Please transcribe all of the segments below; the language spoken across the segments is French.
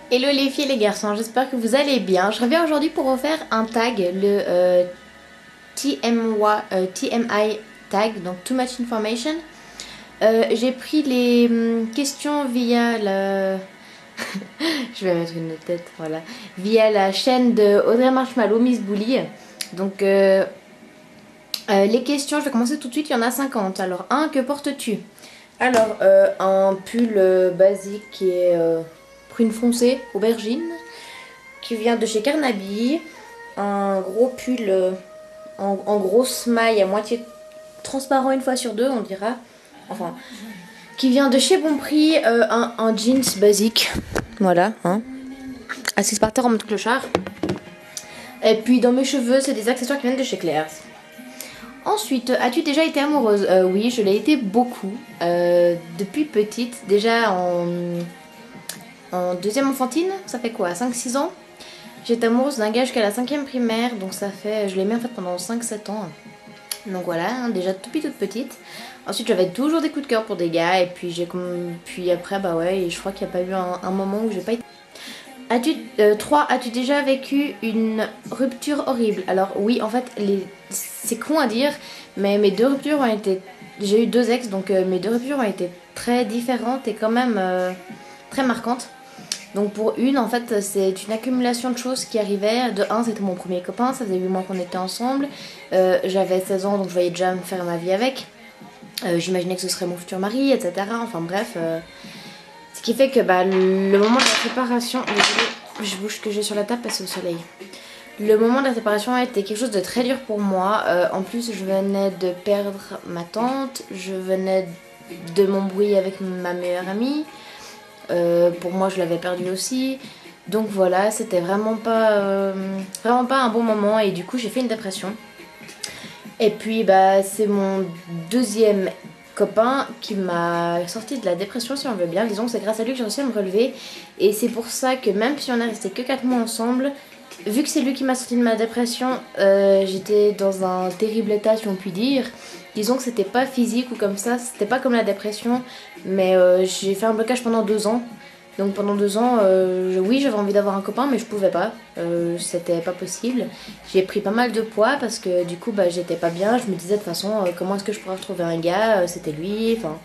Hello les filles et les garçons, j'espère que vous allez bien. Je reviens aujourd'hui pour refaire un tag, le TMI tag, donc Too Much Information. J'ai pris les questions via la... Je vais mettre une tête, voilà. Via la chaîne de Audrey Marshmallow, Miss Bully. Donc les questions, je vais commencer tout de suite, il y en a 50. Alors, que portes-tu? Alors, un pull basique qui est prune foncée, aubergine, qui vient de chez Carnaby. Un gros pull en grosse maille à moitié transparent une fois sur deux, on dira. Enfin, qui vient de chez Bonprix. Un jeans basique, voilà, hein. Assise par terre en mode clochard. Et puis dans mes cheveux, c'est des accessoires qui viennent de chez Claire's. Ensuite, as-tu déjà été amoureuse? Oui, je l'ai été beaucoup. Depuis petite, déjà en deuxième enfantine, ça fait quoi, 5-6 ans? J'étais amoureuse d'un gars jusqu'à la 5ème primaire, donc ça fait, je l'ai mis en fait pendant 5-7 ans. Donc voilà, hein, déjà depuis toute petite. Ensuite, j'avais toujours des coups de cœur pour des gars, et puis puis après, bah ouais, je crois qu'il n'y a pas eu un moment où j'ai pas été... 3. As-tu déjà vécu une rupture horrible? Alors oui, en fait, c'est con à dire, mais mes deux ruptures ont été... J'ai eu deux ex, donc mes deux ruptures ont été très différentes et quand même très marquantes. Donc pour une, en fait, c'est une accumulation de choses qui arrivaient. De un, c'était mon premier copain, ça faisait 8 mois qu'on était ensemble. J'avais 16 ans, donc je voyais déjà me faire ma vie avec. J'imaginais que ce serait mon futur mari, etc. Enfin bref... Ce qui fait que le moment de la séparation... Désolée, je bouge ce que j'ai sur la table parce que c'est au soleil. Le moment de la séparation a été quelque chose de très dur pour moi. En plus, je venais de perdre ma tante. Je venais de m'embrouiller avec ma meilleure amie. Pour moi, je l'avais perdue aussi. Donc voilà, c'était vraiment pas un bon moment. Et du coup, j'ai fait une dépression. Et puis, c'est mon deuxième copain qui m'a sorti de la dépression, si on veut bien. Disons que c'est grâce à lui que j'ai réussi à me relever. Et c'est pour ça que même si on est resté que 4 mois ensemble, vu que c'est lui qui m'a sorti de ma dépression, j'étais dans un terrible état, si on peut dire. Disons que c'était pas physique ou comme ça, c'était pas comme la dépression, mais j'ai fait un blocage pendant 2 ans. Donc pendant 2 ans, oui, j'avais envie d'avoir un copain, mais je pouvais pas. C'était pas possible. J'ai pris pas mal de poids parce que du coup, j'étais pas bien. Je me disais de toute façon, comment est-ce que je pourrais retrouver un gars? C'était lui, enfin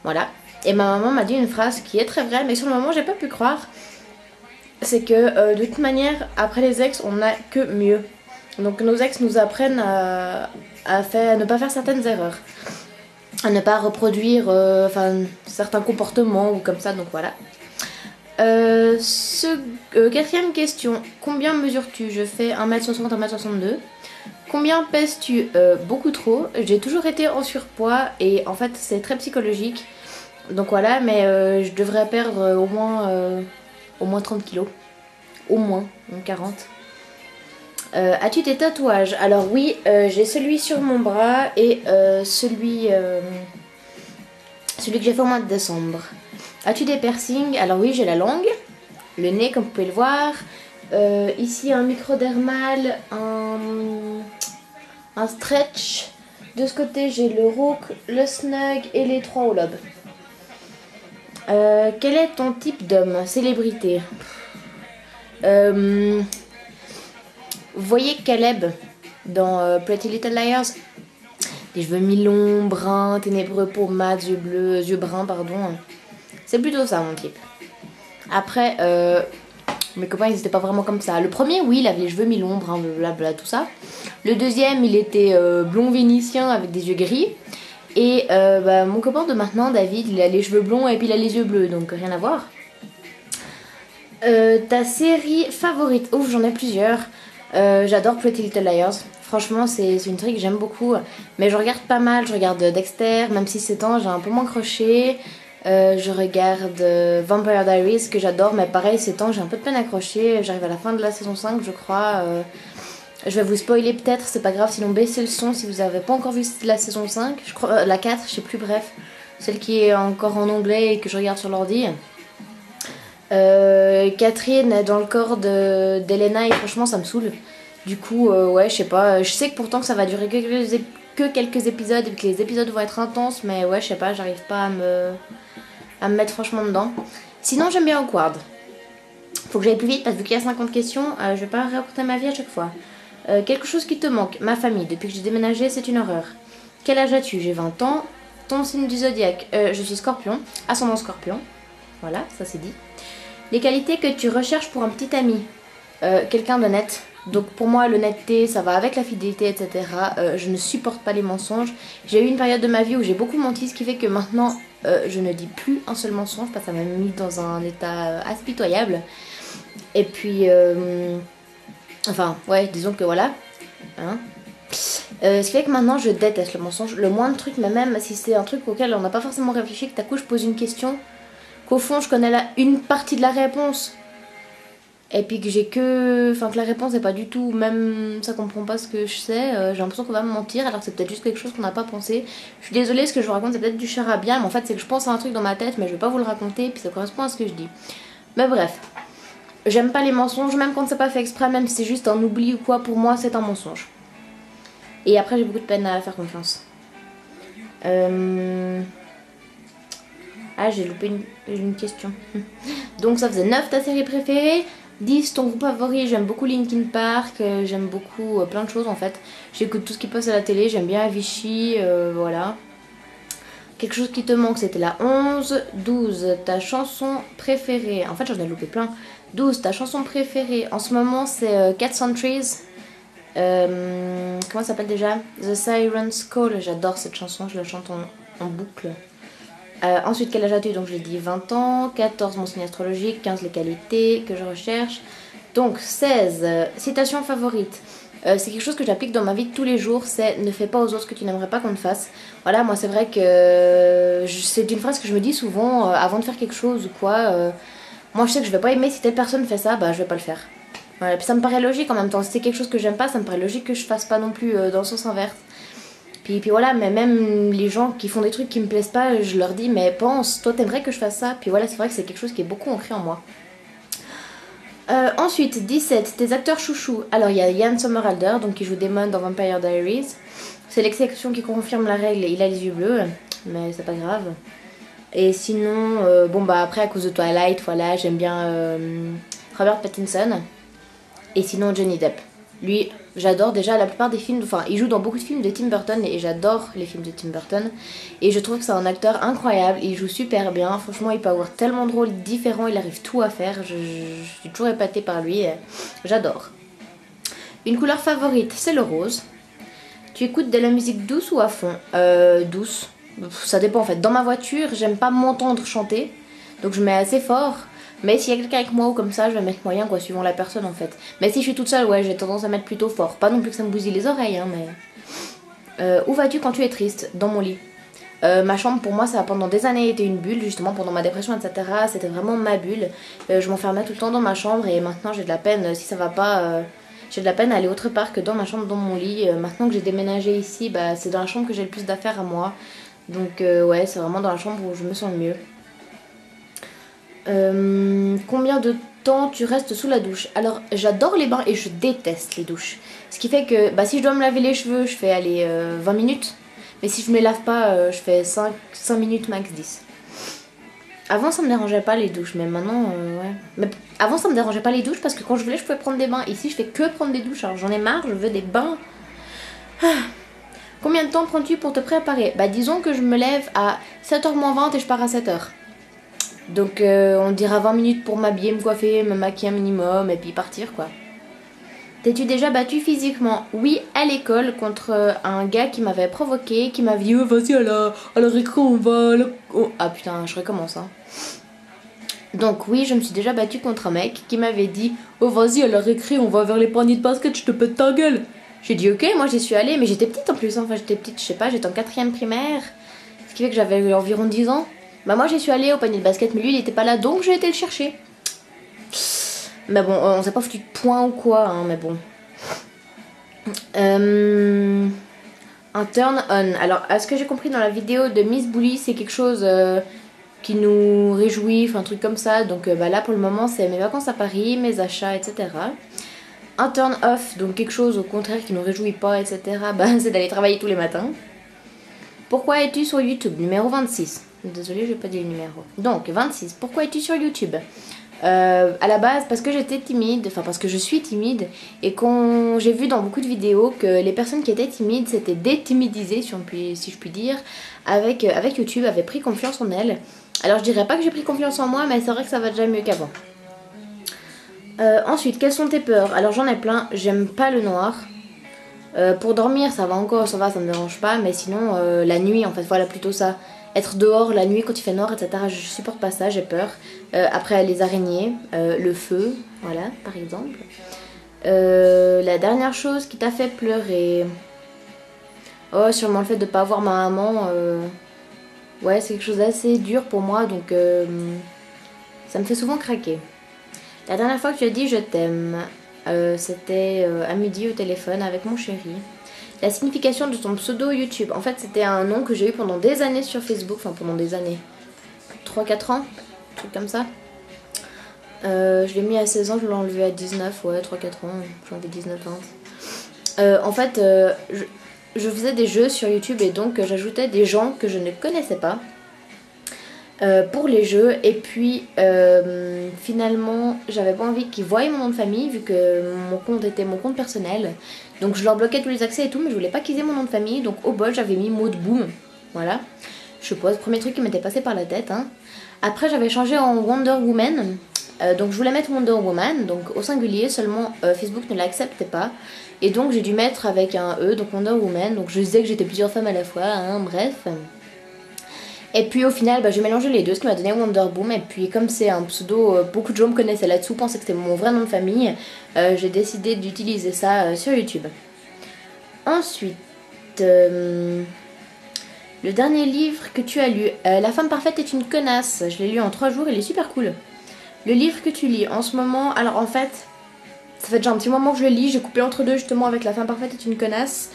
voilà. Et ma maman m'a dit une phrase qui est très vraie, mais sur le moment, j'ai pas pu croire. C'est que de toute manière, après les ex, on n'a que mieux. Donc nos ex nous apprennent à ne pas faire certaines erreurs, à ne pas reproduire certains comportements ou comme ça, donc voilà. Quatrième question, combien mesures-tu? Je fais 1m60, 1m62. Combien pèses-tu? Beaucoup trop. J'ai toujours été en surpoids et en fait c'est très psychologique. Donc voilà, mais je devrais perdre au moins 30 kilos. Au moins, 40. As-tu des tatouages? Alors oui, j'ai celui sur mon bras et celui que j'ai fait au mois de décembre. As-tu des piercings? Alors oui, j'ai la langue, le nez comme vous pouvez le voir. Ici un microdermal, un stretch. De ce côté j'ai le rook, le snug et les 3 au lobe. Quel est ton type d'homme? Célébrité. Vous voyez Caleb dans Pretty Little Liars? Des cheveux mi-longs, bruns, ténébreux, peau mat, yeux bruns, pardon. C'est plutôt ça mon type. Après, mes copains ils étaient pas vraiment comme ça. Le premier, oui, il avait les cheveux mi-longs, bruns, blablabla, tout ça. Le deuxième, il était blond vénitien avec des yeux gris. Et mon copain de maintenant, David, il a les cheveux blonds et puis il a les yeux bleus, donc rien à voir. Ta série favorite? Ouf, j'en ai plusieurs. J'adore Pretty Little Liars. Franchement, c'est une série que j'aime beaucoup. Mais je regarde pas mal. Je regarde Dexter, même si ces temps j'ai un peu moins accroché. Je regarde Vampire Diaries, que j'adore. Mais pareil, ces temps j'ai un peu de peine à accrocher. J'arrive à la fin de la saison 5, je crois. Je vais vous spoiler peut-être, c'est pas grave. Sinon, baissez le son si vous avez pas encore vu la saison 5. Je crois, la 4, je sais plus, bref. Celle qui est encore en anglais et que je regarde sur l'ordi. Catherine est dans le corps d'Elena et franchement ça me saoule. Du coup ouais je sais pas, je sais que pourtant que ça va durer que quelques épisodes et que les épisodes vont être intenses, mais ouais je sais pas, j'arrive pas à me mettre franchement dedans. Sinon j'aime bien Awkward. Faut que j'aille plus vite parce que vu qu'il y a 50 questions, je vais pas raconter ma vie à chaque fois. Quelque chose qui te manque. Ma famille, depuis que j'ai déménagé, c'est une horreur. Quel âge as-tu? J'ai 20 ans. Ton signe du zodiaque? Je suis scorpion. Ascendant scorpion. Voilà, ça c'est dit. Les qualités que tu recherches pour un petit ami. Quelqu'un d'honnête. Donc pour moi, l'honnêteté, ça va avec la fidélité, etc. Je ne supporte pas les mensonges. J'ai eu une période de ma vie où j'ai beaucoup menti, ce qui fait que maintenant, je ne dis plus un seul mensonge parce que ça m'a mis dans un état assez pitoyable. Et puis, enfin, ouais, disons que voilà. Hein. Ce qui fait que maintenant, je déteste le mensonge. Le moindre truc, mais même si c'est un truc auquel on n'a pas forcément réfléchi, que d'un coup je pose une question, qu'au fond je connais une partie de la réponse. Et puis que j'ai que... Enfin que la réponse n'est pas du tout... Même ça comprend pas ce que je sais. J'ai l'impression qu'on va me mentir alors que c'est peut-être juste quelque chose qu'on n'a pas pensé. Je suis désolée, ce que je vous raconte c'est peut-être du charabia. Mais en fait c'est que je pense à un truc dans ma tête mais je vais pas vous le raconter. Puis ça correspond à ce que je dis. Mais bref. J'aime pas les mensonges même quand c'est pas fait exprès. Même si c'est juste un oubli ou quoi. Pour moi c'est un mensonge. Et après j'ai beaucoup de peine à faire confiance. Ah j'ai loupé une question. Donc ça faisait 9 ta série préférée. 10 ton groupe favori, j'aime beaucoup Linkin Park, j'aime beaucoup plein de choses en fait. J'écoute tout ce qui passe à la télé, j'aime bien Avicii, voilà. Quelque chose qui te manque, c'était la 11. 12, ta chanson préférée. En fait j'en ai loupé plein. 12, ta chanson préférée. En ce moment c'est Cat Centuries. Comment ça s'appelle déjà? The Siren's Call, j'adore cette chanson, je la chante en boucle. Ensuite, quel âge as-tu? Donc j'ai dit 20 ans, 14 mon signe astrologique, 15 les qualités que je recherche. Donc 16, citation favorite. C'est quelque chose que j'applique dans ma vie de tous les jours, c'est ne fais pas aux autres ce que tu n'aimerais pas qu'on te fasse. Voilà, moi c'est vrai que c'est une phrase que je me dis souvent avant de faire quelque chose ou quoi. Moi je sais que je vais pas aimer si telle personne fait ça, bah je vais pas le faire. Voilà, puis ça me paraît logique en même temps, si c'est quelque chose que j'aime pas, ça me paraît logique que je fasse pas non plus dans le sens inverse. Puis voilà, mais même les gens qui font des trucs qui me plaisent pas, je leur dis mais pense, toi t'aimerais que je fasse ça? Puis voilà, c'est vrai que c'est quelque chose qui est beaucoup ancré en moi. Ensuite, 17, tes acteurs chouchous. Alors il y a Ian Somerhalder, donc qui joue Damon dans Vampire Diaries. C'est l'exception qui confirme la règle, il a les yeux bleus, mais c'est pas grave. Et sinon, bon bah après à cause de Twilight, voilà, j'aime bien Robert Pattinson. Et sinon Johnny Depp. Lui, j'adore déjà la plupart des films, enfin il joue dans beaucoup de films de Tim Burton et j'adore les films de Tim Burton. Et je trouve que c'est un acteur incroyable, il joue super bien, franchement il peut avoir tellement de rôles différents, il arrive tout à faire, je suis toujours épatée par lui, j'adore. Une couleur favorite, c'est le rose. Tu écoutes de la musique douce ou à fond? Douce, ça dépend en fait. Dans ma voiture, j'aime pas m'entendre chanter, donc je mets assez fort. Mais s'il y a quelqu'un avec moi ou comme ça, je vais mettre moyen quoi, suivant la personne en fait. Mais si je suis toute seule, ouais, j'ai tendance à mettre plutôt fort. Pas non plus que ça me bousille les oreilles, hein, mais... où vas-tu quand tu es triste? Dans mon lit. Ma chambre pour moi ça a pendant des années été une bulle, justement pendant ma dépression etc. C'était vraiment ma bulle. Je m'enfermais tout le temps dans ma chambre et maintenant j'ai de la peine, si ça va pas... j'ai de la peine à aller autre part que dans ma chambre, dans mon lit. Maintenant que j'ai déménagé ici, bah, c'est dans la chambre que j'ai le plus d'affaires à moi. Donc ouais, c'est vraiment dans la chambre où je me sens le mieux. Combien de temps tu restes sous la douche? Alors j'adore les bains et je déteste les douches. Ce qui fait que bah, si je dois me laver les cheveux, je fais aller 20 minutes. Mais si je me les lave pas, je fais 5 minutes max 10. Avant ça me dérangeait pas les douches, mais maintenant ouais. Mais avant ça me dérangeait pas les douches parce que quand je voulais je pouvais prendre des bains. Ici je fais que prendre des douches, alors j'en ai marre, je veux des bains. Combien de temps prends-tu pour te préparer? Bah disons que je me lève à 7h moins 20 et je pars à 7h. Donc on dira 20 minutes pour m'habiller, me coiffer, me maquiller un minimum et puis partir quoi. T'es-tu déjà battu physiquement? Oui, à l'école contre un gars qui m'avait provoqué, qui m'avait dit vas-y à la récré on va... Oh, ah putain, je recommence hein. Donc oui, je me suis déjà battue contre un mec qui m'avait dit oh vas-y à la récré on va vers les paniers de basket, je te pète ta gueule. J'ai dit ok, moi j'y suis allée, mais j'étais petite en plus, enfin j'étais petite, je sais pas, j'étais en 4ème primaire. Ce qui fait que j'avais environ 10 ans. Bah moi j'y suis allée au panier de basket mais lui il était pas là donc j'ai été le chercher. Mais bon on s'est pas foutu de point ou quoi hein, mais bon. Un turn on. Alors à ce que j'ai compris dans la vidéo de Miss Bully c'est quelque chose qui nous réjouit, enfin un truc comme ça. Donc bah là pour le moment c'est mes vacances à Paris, mes achats etc. Un turn off, donc quelque chose au contraire qui nous réjouit pas etc. Bah c'est d'aller travailler tous les matins. Pourquoi es-tu sur YouTube? Numéro 26. Désolée, j'ai pas dit le numéro. Donc, 26. Pourquoi es-tu sur YouTube? À la base parce que j'étais timide, enfin parce que je suis timide et quand j'ai vu dans beaucoup de vidéos que les personnes qui étaient timides s'étaient détimidisées si je puis dire avec YouTube, avaient pris confiance en elles. Alors je dirais pas que j'ai pris confiance en moi mais c'est vrai que ça va déjà mieux qu'avant. Ensuite, quelles sont tes peurs? Alors j'en ai plein, j'aime pas le noir. Pour dormir ça va encore, ça me dérange pas, mais sinon la nuit en fait, voilà plutôt ça. Être dehors la nuit quand il fait noir, etc. Je supporte pas ça, j'ai peur. Après les araignées, le feu, voilà par exemple. La dernière chose qui t'a fait pleurer. Oh, sûrement le fait de pas voir ma maman. Ouais, c'est quelque chose d'assez dur pour moi, donc ça me fait souvent craquer. La dernière fois que tu as dit je t'aime, c'était à midi au téléphone avec mon chéri. La signification de ton pseudo YouTube. En fait, c'était un nom que j'ai eu pendant des années sur Facebook. Enfin, pendant des années. 3-4 ans. Un truc comme ça. Je l'ai mis à 16 ans, je l'ai enlevé à 19. Ouais, 3-4 ans. J'en ai 19-20. En fait, je faisais des jeux sur YouTube et donc j'ajoutais des gens que je ne connaissais pas. Pour les jeux et puis finalement j'avais pas envie qu'ils voient mon nom de famille vu que mon compte était mon compte personnel, donc je leur bloquais tous les accès et tout, mais je voulais pas qu'ils aient mon nom de famille, donc au bol j'avais mis mot de boom, voilà, je suppose, premier truc qui m'était passé par la tête hein. Après j'avais changé en Wonder Woman, donc je voulais mettre Wonder Woman, donc au singulier, seulement Facebook ne l'acceptait pas et donc j'ai dû mettre avec un E, donc Wonder Woman, donc je disais que j'étais plusieurs femmes à la fois hein, bref. Et puis au final, j'ai mélangé les deux, ce qui m'a donné Wonder Boom. Et puis comme c'est un pseudo, beaucoup de gens me connaissaient là-dessous, pensaient que c'était mon vrai nom de famille. J'ai décidé d'utiliser ça sur YouTube. Ensuite, le dernier livre que tu as lu, La femme parfaite est une connasse. Je l'ai lu en 3 jours, il est super cool. Le livre que tu lis en ce moment, alors en fait, ça fait déjà un petit moment que je le lis. J'ai coupé entre deux justement avec La femme parfaite est une connasse.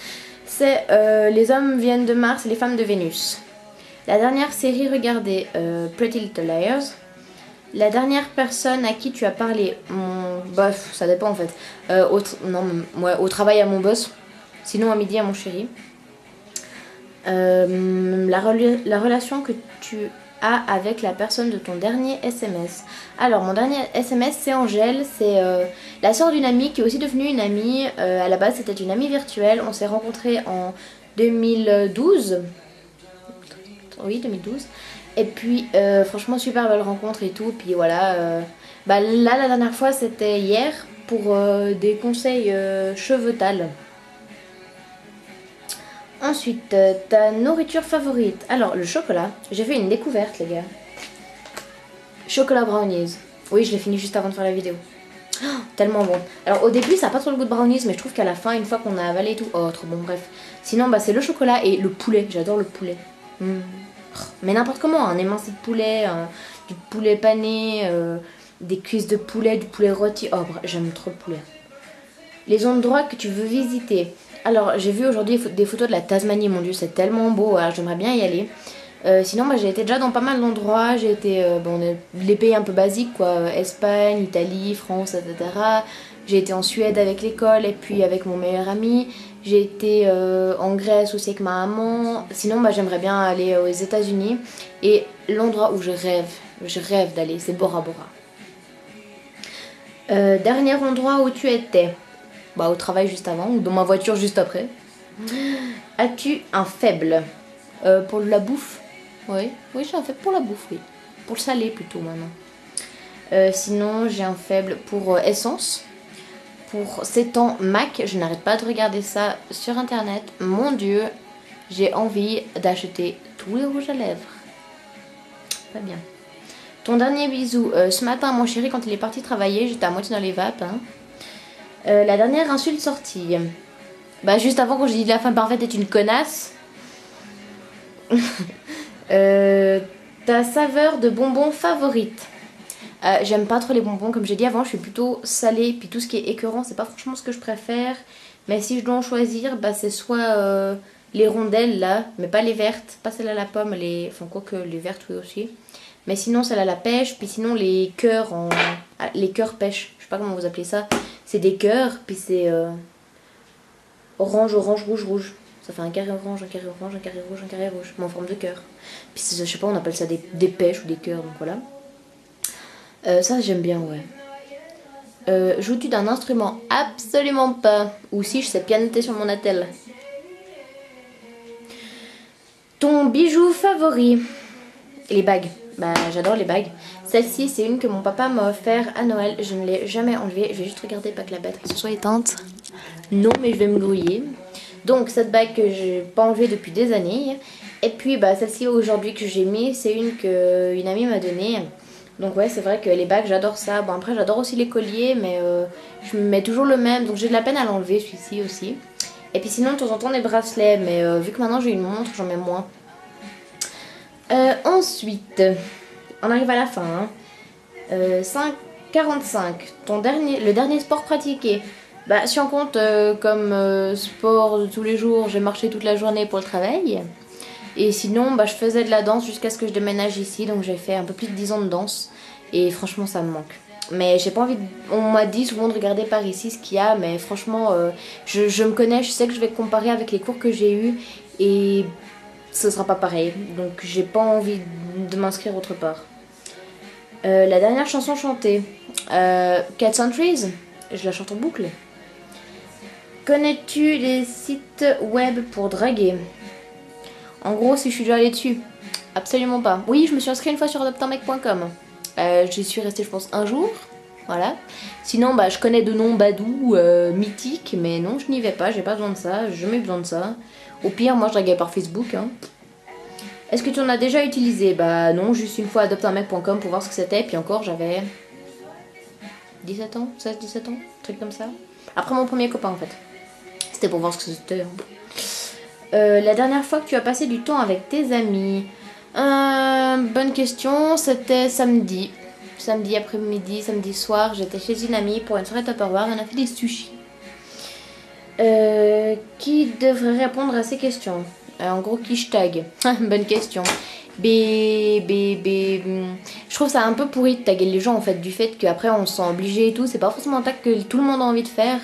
C'est Les hommes viennent de Mars et les femmes de Vénus. La dernière série regardée, Pretty Little Liars. La dernière personne à qui tu as parlé, bof, ça dépend en fait. Au travail à mon boss, sinon à midi à mon chéri. La relation que tu as avec la personne de ton dernier SMS. Alors mon dernier SMS c'est Angèle, c'est la soeur d'une amie qui est aussi devenue une amie. À la base c'était une amie virtuelle, on s'est rencontrés en 2012. Oui, 2012. Et puis, franchement, super belle rencontre et tout. Puis voilà. Là, la dernière fois, c'était hier pour des conseils cheveux-tal. Ensuite, ta nourriture favorite. Alors, le chocolat. J'ai fait une découverte, les gars. Chocolat brownies. Oui, je l'ai fini juste avant de faire la vidéo. Oh, tellement bon. Alors, au début, ça n'a pas trop le goût de brownies, mais je trouve qu'à la fin, une fois qu'on a avalé et tout, oh, trop bon, bref. Sinon, c'est le chocolat et le poulet. J'adore le poulet. Mais n'importe comment, un émincé de poulet, du poulet pané, des cuisses de poulet, du poulet rôti. Oh, j'aime trop le poulet. Les endroits que tu veux visiter. Alors, j'ai vu aujourd'hui des photos de la Tasmanie, mon dieu, c'est tellement beau, alors j'aimerais bien y aller. Sinon, j'ai été déjà dans pas mal d'endroits. J'ai été les pays un peu basiques, quoi. Espagne, Italie, France, etc. J'ai été en Suède avec l'école et puis avec mon meilleur ami. J'ai été en Grèce aussi avec ma maman. Sinon, j'aimerais bien aller aux États-Unis. Et l'endroit où je rêve d'aller, c'est Bora Bora. Dernier endroit où tu étais? Au travail juste avant ou dans ma voiture juste après. As-tu un faible pour la bouffe? Oui, j'ai un faible pour la bouffe, oui. Pour le salé plutôt maintenant. Sinon, j'ai un faible pour essence. Pour ces temps Mac, je n'arrête pas de regarder ça sur internet. Mon dieu, j'ai envie d'acheter tous les rouges à lèvres. Pas bien. Ton dernier bisou, ce matin mon chéri quand il est parti travailler, j'étais à moitié dans les vapes. Hein. La dernière insulte sortie. Juste avant quand j'ai dit la femme parfaite est une connasse. Ta saveur de bonbons favorite? J'aime pas trop les bonbons, comme j'ai dit avant, je suis plutôt salée, puis tout ce qui est écœurant, c'est pas franchement ce que je préfère. Mais si je dois en choisir, c'est soit les rondelles là, mais pas les vertes, pas celles à la pomme, enfin quoique les vertes oui aussi. Mais sinon celles à la pêche, puis sinon les cœurs les cœurs pêche, je sais pas comment vous appelez ça. C'est des cœurs, puis c'est orange, orange, rouge, rouge. Ça fait un carré orange, un carré orange, un carré rouge, un carré rouge, mais en forme de cœur. Puis je sais pas, on appelle ça des pêches ou des cœurs, donc voilà. Ça j'aime bien, ouais. Joues-tu d'un instrument? Absolument pas. Ou si, je sais pianoter sur mon attel. Ton bijou favori? Les bagues. Bah, j'adore les bagues. Celle-ci, c'est une que mon papa m'a offert à Noël. Je ne l'ai jamais enlevée. Je vais juste regarder, pas que la batterie se soit éteinte. Non, mais je vais me grouiller. Donc, cette bague que j'ai pas enlevée depuis des années. Et puis, bah, celle-ci aujourd'hui que j'ai mis, c'est une que une amie m'a donnée. Donc, ouais, c'est vrai que les bagues, j'adore ça. Bon, après, j'adore aussi les colliers, mais je me mets toujours le même. Donc, j'ai de la peine à l'enlever, celui-ci aussi. Et puis, sinon, de temps en temps, des bracelets. Mais vu que maintenant j'ai une montre, j'en mets moins. Ensuite, on arrive à la fin. Hein. 5,45. Le dernier sport pratiqué. Bah, si on compte comme sport de tous les jours, j'ai marché toute la journée pour le travail. Et sinon, bah, je faisais de la danse jusqu'à ce que je déménage ici. Donc j'ai fait un peu plus de 10 ans de danse. Et franchement, ça me manque. Mais j'ai pas envie de... On m'a dit souvent de regarder par ici ce qu'il y a. Mais franchement, je me connais. Je sais que je vais comparer avec les cours que j'ai eus. Et ce sera pas pareil. Donc j'ai pas envie de m'inscrire autre part. La dernière chanson chantée. Cat Centuries. Je la chante en boucle. Connais-tu les sites web pour draguer? En gros, si je suis déjà allée dessus. Absolument pas. Oui, je me suis inscrite une fois sur adopteunmec.com. J'y suis restée, je pense, un jour. Voilà. Sinon, bah, je connais de noms Badou, mythiques, mais non, je n'y vais pas, j'ai pas besoin de ça, j'ai jamais besoin de ça. Au pire, moi, je draguais par Facebook. Hein. Est-ce que tu en as déjà utilisé? Bah non, juste une fois adopteunmec.com pour voir ce que c'était, puis encore, j'avais 17 ans, 16-17 ans, un truc comme ça. Après mon premier copain, en fait. C'était pour voir ce que c'était. Hein. La dernière fois que tu as passé du temps avec tes amis? Bonne question, c'était samedi. Samedi après-midi, samedi soir, j'étais chez une amie pour une soirée Tupperware et on a fait des sushis. Qui devrait répondre à ces questions? En gros, qui je tag? Bonne question. Je trouve ça un peu pourri de taguer les gens en fait, du fait qu'après on se sent obligé et tout. C'est pas forcément un tag que tout le monde a envie de faire.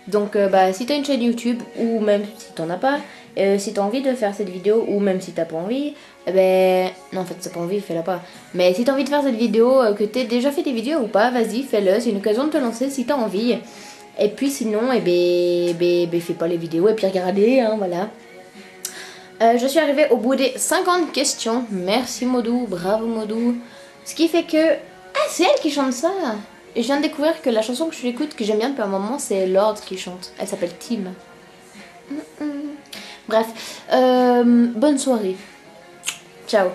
Donc, bah, si t'as une chaîne YouTube, ou même si t'en as pas, si t'as envie de faire cette vidéo, ou même si t'as pas envie, ben. Non, en fait, t'as pas envie, fais-la pas. Mais si t'as envie de faire cette vidéo, que t'aies déjà fait des vidéos ou pas, vas-y, fais-le. C'est une occasion de te lancer si t'as envie. Et puis sinon, fais pas les vidéos et puis regardez, hein, voilà. Je suis arrivée au bout des 50 questions. Merci Modou, bravo Modou. Ce qui fait que... Ah, c'est elle qui chante ça. Et je viens de découvrir que la chanson que je l'écoute, que j'aime bien depuis un moment, c'est Lord qui chante. Elle s'appelle Tim. Bref, bonne soirée. Ciao.